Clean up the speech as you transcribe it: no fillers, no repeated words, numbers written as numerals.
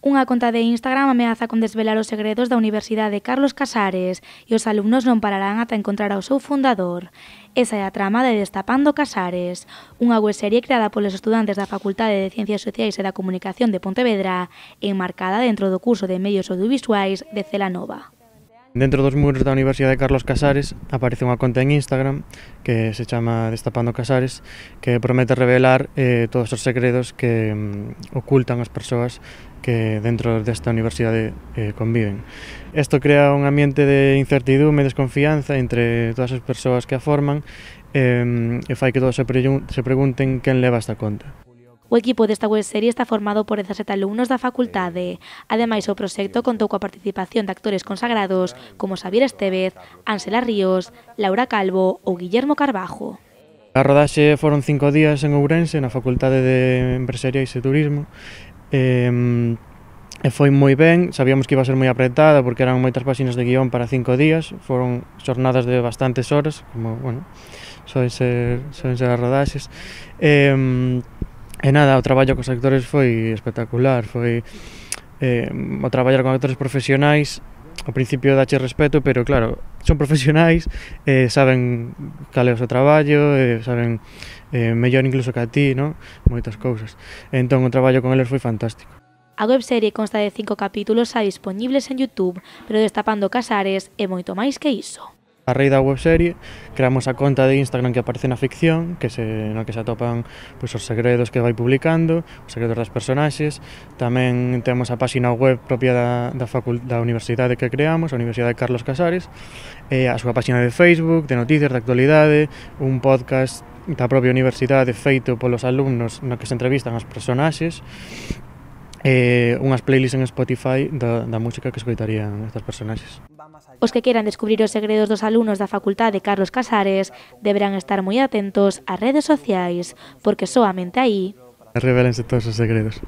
Unha conta de Instagram ameaza con desvelar os segredos da Universidade Carlos Casares e os alumnos non pararán ata encontrar ao seu fundador. Esa é a trama de Destapando Casares, unha webserie creada polos estudantes da Facultade de Ciencias Sociais e da Comunicación de Pontevedra e enmarcada dentro do curso de Medios Audiovisuais de Celanova. Dentro dos muros da Universidade Carlos Casares aparece unha conta en Instagram que se chama Destapando Casares, que promete revelar todos os segredos que ocultan as persoas que dentro desta universidade conviven. Isto crea un ambiente de incertidume e desconfianza entre todas as persoas que a forman e fai que todos se pregunten quen leva esta conta. O equipo desta webserie está formado por 17 alumnos da facultade. Ademais, o proxecto contou coa participación de actores consagrados como Xavier Estévez, Ánsela Ríos, Laura Calvo ou Guillermo Carbajo. A rodaxe foron 5 días en Ourense, na Facultade de Empresariais e Turismo, e foi moi ben. Sabíamos que iba a ser moi apretada porque eran moitas páxinas de guión para 5 días, foron xornadas de bastantes horas, como, bueno, soen ser as rodaxes. E nada, o traballo cos actores foi espectacular, foi o traballar con actores profesionais. Ao principio dache respeto, pero claro, son profesionais, saben cal é o seu traballo, saben mellor incluso que a ti, non? Moitas cousas. Entón o traballo con eles foi fantástico. A webserie consta de 5 capítulos xa disponibles en YouTube, pero Destapando Casares é moito máis que iso. A raíz da webserie, creamos a conta de Instagram que aparece na ficción, na que se atopan os segredos que vai publicando, os segredos das personaxes. Tamén temos a páxina web propia da universidade que creamos, a Universidade Carlos Casares, a súa páxina de Facebook, de noticias, de actualidade, un podcast da propia universidade feito polos alumnos no que se entrevistan as personaxes, unhas playlists en Spotify da música que escoitarían estas personaxes. Os que queiran descubrir os segredos dos alumnos da Facultade Carlos Casares deberán estar moi atentos ás redes sociais, porque soamente aí revélense todos os segredos.